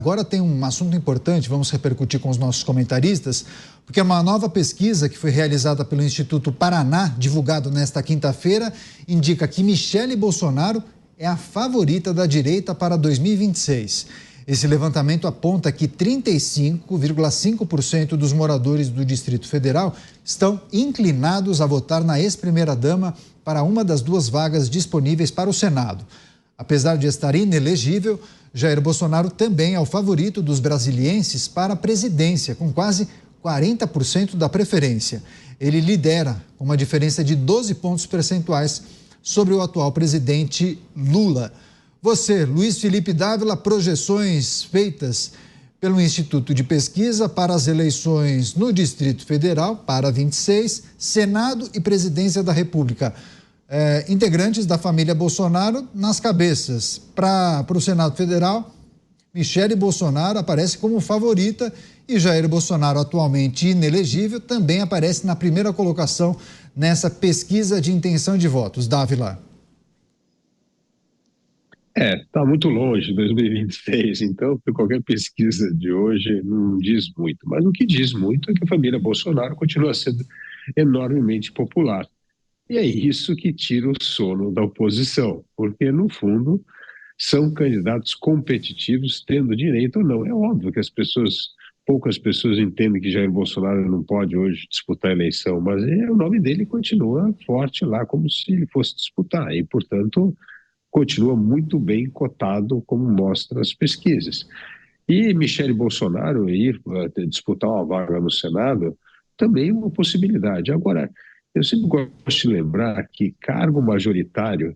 Agora tem um assunto importante, vamos repercutir com os nossos comentaristas, porque uma nova pesquisa que foi realizada pelo Instituto Paraná, divulgado nesta quinta-feira, indica que Michele Bolsonaro é a favorita da direita para 2026. Esse levantamento aponta que 35,5% dos moradores do Distrito Federal estão inclinados a votar na ex-primeira-dama para uma das duas vagas disponíveis para o Senado. Apesar de estar inelegível, Jair Bolsonaro também é o favorito dos brasilienses para a presidência, com quase 40% da preferência. Ele lidera com uma diferença de 12 pontos percentuais sobre o atual presidente Lula. Você, Luiz Felipe Dávila, projeções feitas pelo Instituto de Pesquisa para as eleições no Distrito Federal para 26, Senado e Presidência da República. Integrantes da família Bolsonaro nas cabeças. Para o Senado Federal, Michele Bolsonaro aparece como favorita e Jair Bolsonaro, atualmente inelegível, também aparece na primeira colocação nessa pesquisa de intenção de votos. Dávila. Está muito longe de 2026, então qualquer pesquisa de hoje não diz muito. Mas o que diz muito é que a família Bolsonaro continua sendo enormemente popular. E é isso que tira o sono da oposição, porque, no fundo, são candidatos competitivos, tendo direito ou não. É óbvio que poucas pessoas entendem que Jair Bolsonaro não pode hoje disputar a eleição, mas o nome dele continua forte lá, como se ele fosse disputar, e, portanto, continua muito bem cotado, como mostram as pesquisas. E Michele Bolsonaro ir disputar uma vaga no Senado também é uma possibilidade. Agora, eu sempre gosto de lembrar que cargo majoritário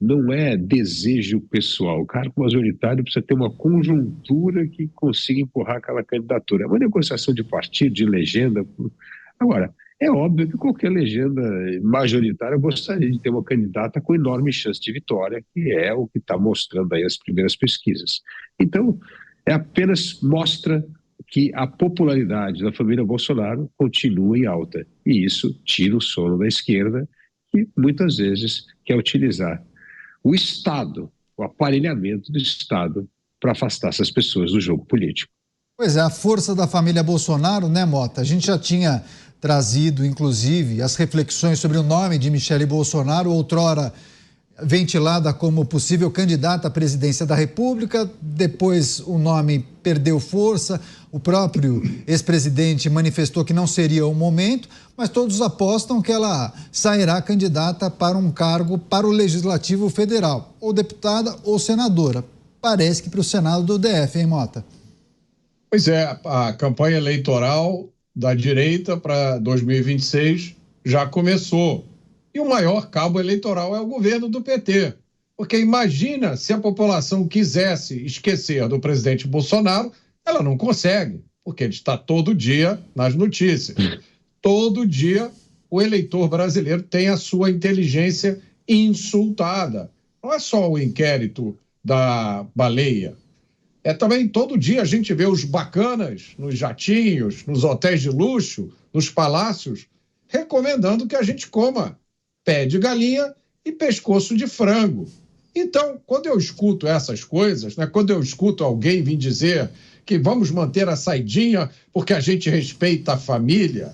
não é desejo pessoal. O cargo majoritário precisa ter uma conjuntura que consiga empurrar aquela candidatura. É uma negociação de partido, de legenda. Agora, é óbvio que qualquer legenda majoritária gostaria de ter uma candidata com enorme chance de vitória, que é o que está mostrando aí as primeiras pesquisas. Então, apenas mostra que a popularidade da família Bolsonaro continua em alta. E isso tira o sono da esquerda, que muitas vezes quer utilizar o Estado, o aparelhamento do Estado, para afastar essas pessoas do jogo político. Pois é, a força da família Bolsonaro, né, Mota? A gente já tinha trazido, inclusive, as reflexões sobre o nome de Michele Bolsonaro, outrora ventilada como possível candidata à presidência da República, depois o nome perdeu força, o próprio ex-presidente manifestou que não seria o momento, mas todos apostam que ela sairá candidata para um cargo para o Legislativo Federal, ou deputada ou senadora. Parece que para o Senado do DF, hein, Mota? Pois é, a campanha eleitoral da direita para 2026 já começou. E o maior cabo eleitoral é o governo do PT. Porque imagina se a população quisesse esquecer do presidente Bolsonaro, ela não consegue, porque ele está todo dia nas notícias. Todo dia o eleitor brasileiro tem a sua inteligência insultada. Não é só o inquérito da baleia. É também todo dia a gente vê os bacanas nos jatinhos, nos hotéis de luxo, nos palácios, recomendando que a gente coma pé de galinha e pescoço de frango. Então, quando eu escuto essas coisas, né, quando eu escuto alguém vir dizer que vamos manter a saidinha porque a gente respeita a família,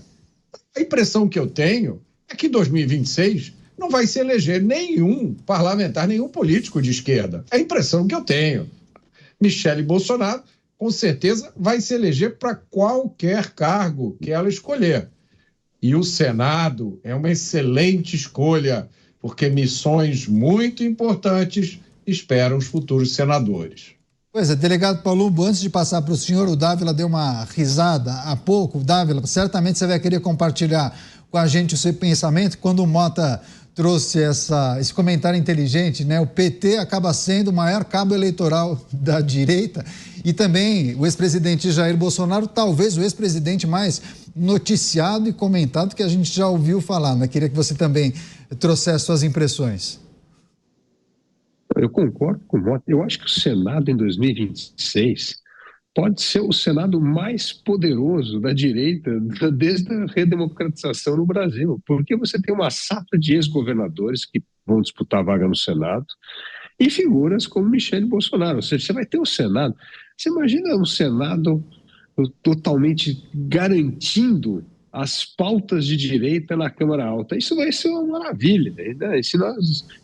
a impressão que eu tenho é que em 2026 não vai se eleger nenhum parlamentar, nenhum político de esquerda. É a impressão que eu tenho. Michele Bolsonaro, com certeza, vai se eleger para qualquer cargo que ela escolher. E o Senado é uma excelente escolha, porque missões muito importantes esperam os futuros senadores. Pois é, delegado Palumbo, antes de passar para o senhor, o Dávila deu uma risada há pouco. Dávila, certamente você vai querer compartilhar com a gente o seu pensamento. Quando o Mota trouxe esse comentário inteligente, né? O PT acaba sendo o maior cabo eleitoral da direita e também o ex-presidente Jair Bolsonaro, talvez o ex-presidente mais noticiado e comentado que a gente já ouviu falar, né? Queria que você também trouxesse suas impressões. Eu concordo com o Mota. Eu acho que o Senado em 2026 pode ser o Senado mais poderoso da direita desde a redemocratização no Brasil, porque você tem uma safra de ex-governadores que vão disputar a vaga no Senado e figuras como Michele Bolsonaro. Ou seja, você vai ter o Senado. Você imagina um Senado totalmente garantindo as pautas de direita na Câmara Alta. Isso vai ser uma maravilha, né?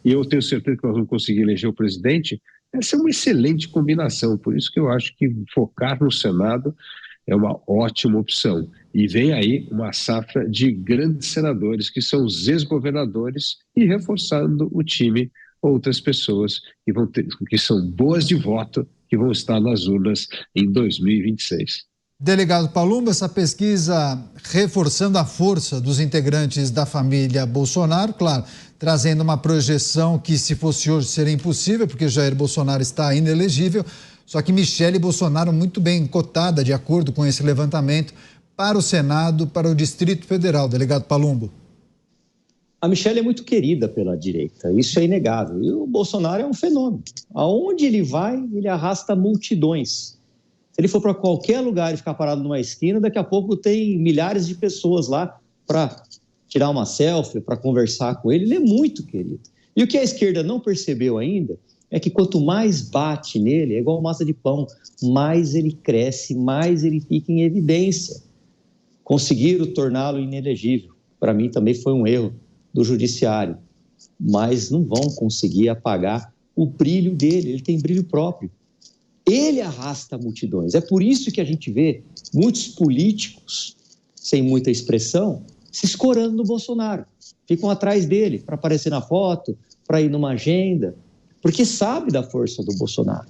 E eu tenho certeza que nós vamos conseguir eleger o presidente. Essa é uma excelente combinação. Por isso que eu acho que focar no Senado é uma ótima opção. E vem aí uma safra de grandes senadores, que são os ex-governadores, e reforçando o time, outras pessoas que são boas de voto, que vão estar nas urnas em 2026. Delegado Palumbo, essa pesquisa reforçando a força dos integrantes da família Bolsonaro, claro, trazendo uma projeção que, se fosse hoje, seria impossível, porque Jair Bolsonaro está inelegível, só que Michele Bolsonaro muito bem cotada, de acordo com esse levantamento, para o Senado, para o Distrito Federal. Delegado Palumbo. A Michele é muito querida pela direita, isso é inegável. E o Bolsonaro é um fenômeno. Aonde ele vai, ele arrasta multidões. Se ele for para qualquer lugar e ficar parado numa esquina, daqui a pouco tem milhares de pessoas lá para tirar uma selfie, para conversar com ele. Ele é muito querido. E o que a esquerda não percebeu ainda é que quanto mais bate nele, é igual massa de pão, mais ele cresce, mais ele fica em evidência. Conseguiram torná-lo inelegível. Para mim também foi um erro do judiciário, mas não vão conseguir apagar o brilho dele, ele tem brilho próprio. Ele arrasta multidões. É por isso que a gente vê muitos políticos, sem muita expressão, se escorando no Bolsonaro. Ficam atrás dele para aparecer na foto, para ir numa agenda, porque sabe da força do Bolsonaro.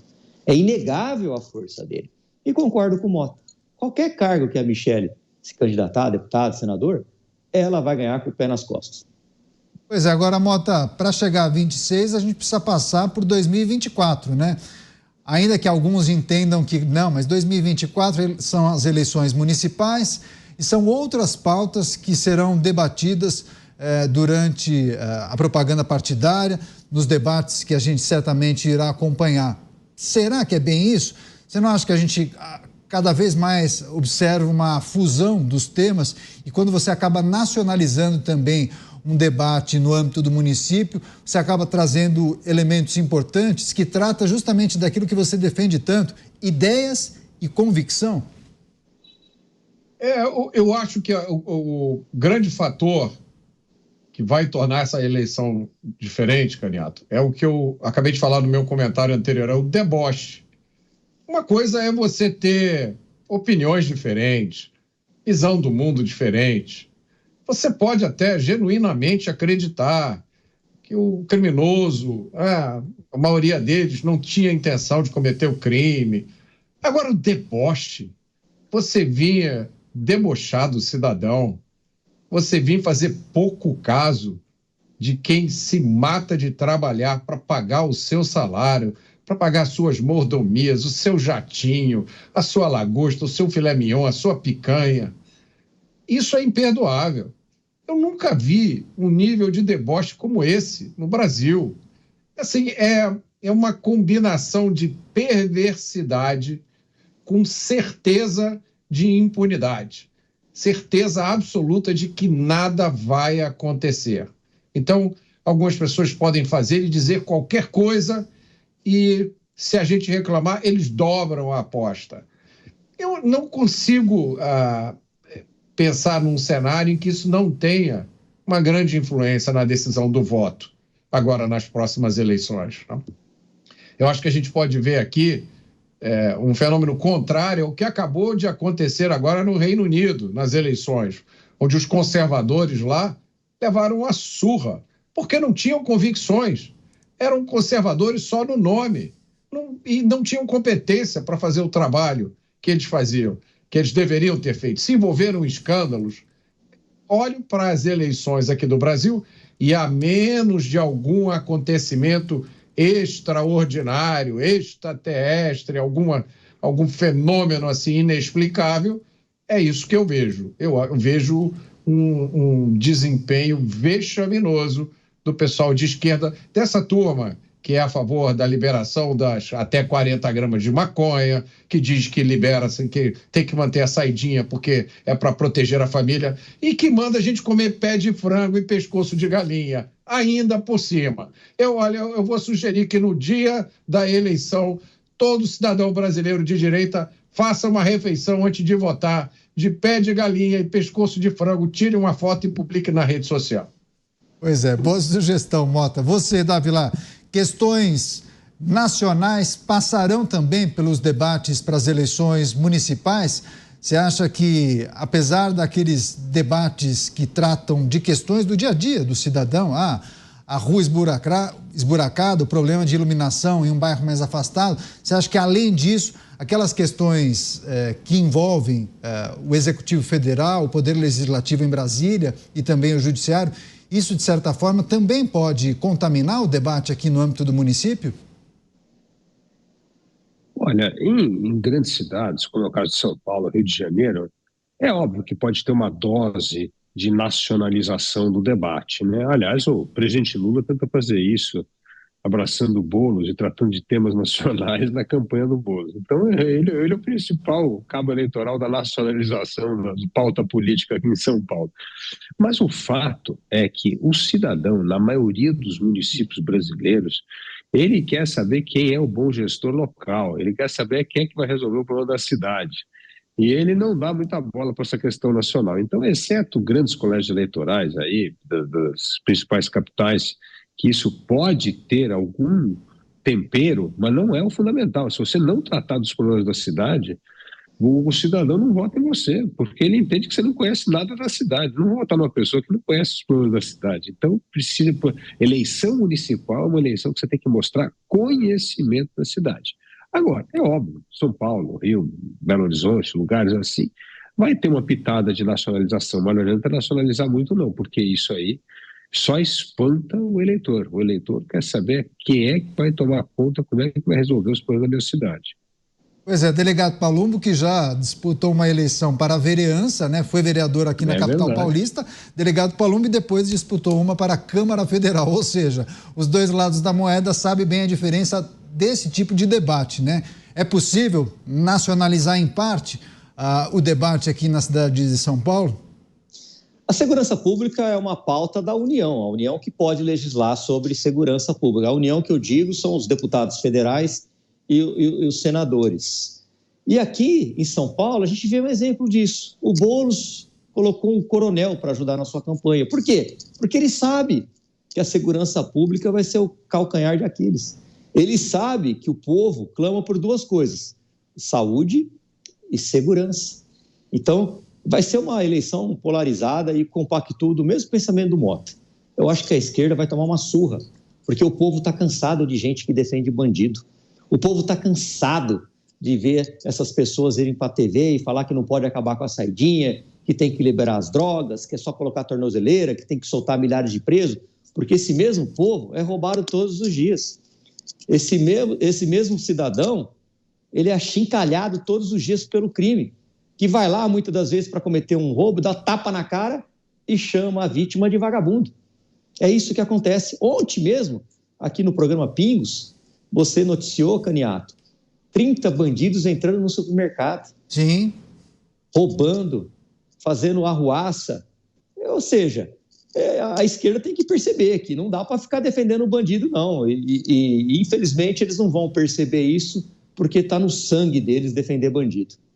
É inegável a força dele. E concordo com o Mota. Qualquer cargo que a Michele se candidatar, deputado, senador, ela vai ganhar com o pé nas costas. Pois é, agora, Mota, para chegar a 26, a gente precisa passar por 2024, né? Ainda que alguns entendam que não, mas 2024 são as eleições municipais e são outras pautas que serão debatidas durante a propaganda partidária, nos debates que a gente certamente irá acompanhar. Será que é bem isso? Você não acha que a gente cada vez mais observa uma fusão dos temas e quando você acaba nacionalizando também um debate no âmbito do município, você acaba trazendo elementos importantes que trata justamente daquilo que você defende tanto, ideias e convicção? Eu acho que o grande fator que vai tornar essa eleição diferente, Caniato, é o que eu acabei de falar no meu comentário anterior, é o deboche. Uma coisa é você ter opiniões diferentes, visão do mundo diferente. Você pode até genuinamente acreditar que o criminoso, a maioria deles não tinha intenção de cometer o crime. Agora, o deboche, você vinha debochar do cidadão, você vinha fazer pouco caso de quem se mata de trabalhar para pagar o seu salário, para pagar suas mordomias, o seu jatinho, a sua lagosta, o seu filé mignon, a sua picanha. Isso é imperdoável. Eu nunca vi um nível de deboche como esse no Brasil. Assim, é uma combinação de perversidade com certeza de impunidade. Certeza absoluta de que nada vai acontecer. Então, algumas pessoas podem fazer e dizer qualquer coisa e, se a gente reclamar, eles dobram a aposta. Eu não consigo pensar num cenário em que isso não tenha uma grande influência na decisão do voto, agora nas próximas eleições. Não? Eu acho que a gente pode ver aqui um fenômeno contrário ao que acabou de acontecer agora no Reino Unido, nas eleições, onde os conservadores lá levaram uma surra, porque não tinham convicções, eram conservadores só no nome, e não tinham competência para fazer o trabalho que eles faziam, que eles deveriam ter feito, se envolveram em escândalos. Olho para as eleições aqui do Brasil e, a menos de algum acontecimento extraordinário, extraterrestre, algum fenômeno assim inexplicável, é isso que eu vejo. Eu vejo um desempenho vexaminoso do pessoal de esquerda, dessa turma que é a favor da liberação das até 40 gramas de maconha, que diz que libera, assim, que tem que manter a saidinha porque é para proteger a família, e que manda a gente comer pé de frango e pescoço de galinha, ainda por cima. Eu vou sugerir que no dia da eleição todo cidadão brasileiro de direita faça uma refeição antes de votar, de pé de galinha e pescoço de frango, tire uma foto e publique na rede social. Pois é, boa sugestão, Mota. Você, Dávila, questões nacionais passarão também pelos debates para as eleições municipais? Você acha que, apesar daqueles debates que tratam de questões do dia a dia do cidadão, a rua esburacada, o problema de iluminação em um bairro mais afastado, você acha que, além disso, aquelas questões que envolvem o Executivo Federal, o Poder Legislativo em Brasília e também o Judiciário, isso, de certa forma, também pode contaminar o debate aqui no âmbito do município? Olha, em grandes cidades, como é o caso de São Paulo, Rio de Janeiro, é óbvio que pode ter uma dose de nacionalização do debate, né? Aliás, o presidente Lula tenta fazer isso, abraçando Boulos e tratando de temas nacionais na campanha do Boulos. Então, ele é o principal cabo eleitoral da nacionalização da pauta política aqui em São Paulo. Mas o fato é que o cidadão, na maioria dos municípios brasileiros, ele quer saber quem é o bom gestor local, ele quer saber quem é que vai resolver o problema da cidade. E ele não dá muita bola para essa questão nacional. Então, exceto grandes colégios eleitorais aí, das principais capitais, que isso pode ter algum tempero, mas não é o fundamental. Se você não tratar dos problemas da cidade, o cidadão não vota em você, porque ele entende que você não conhece nada da cidade. Não votar numa pessoa que não conhece os problemas da cidade. Então, eleição municipal é uma eleição que você tem que mostrar conhecimento da cidade. Agora, é óbvio, São Paulo, Rio, Belo Horizonte, lugares assim, vai ter uma pitada de nacionalização, mas não adianta nacionalizar muito não, porque isso aí só espanta o eleitor. O eleitor quer saber quem é que vai tomar conta, como é que vai resolver os problemas da minha cidade. Pois é, delegado Palumbo, que já disputou uma eleição para a vereança, né? Foi vereador aqui na capital paulista, delegado Palumbo, e depois disputou uma para a Câmara Federal, ou seja, os dois lados da moeda sabem bem a diferença desse tipo de debate, né? É possível nacionalizar em parte o debate aqui na cidade de São Paulo? A segurança pública é uma pauta da União, a União que pode legislar sobre segurança pública. A União que eu digo são os deputados federais e os senadores. E aqui em São Paulo a gente vê um exemplo disso. O Boulos colocou um coronel para ajudar na sua campanha. Por quê? Porque ele sabe que a segurança pública vai ser o calcanhar de Aquiles. Ele sabe que o povo clama por duas coisas: saúde e segurança. Então, vai ser uma eleição polarizada e compactua do mesmo pensamento do Mota. Eu acho que a esquerda vai tomar uma surra, porque o povo está cansado de gente que defende bandido. O povo está cansado de ver essas pessoas irem para a TV e falar que não pode acabar com a saidinha, que tem que liberar as drogas, que é só colocar tornozeleira, que tem que soltar milhares de presos, porque esse mesmo povo é roubado todos os dias. Esse mesmo cidadão, ele é achincalhado todos os dias pelo crime, que vai lá muitas das vezes para cometer um roubo, dá tapa na cara e chama a vítima de vagabundo. É isso que acontece. Ontem mesmo, aqui no programa Pingos, você noticiou, Caniato, 30 bandidos entrando no supermercado. Sim. Roubando, fazendo arruaça. Ou seja, a esquerda tem que perceber que não dá para ficar defendendo o bandido, não. E infelizmente eles não vão perceber isso porque está no sangue deles defender bandido.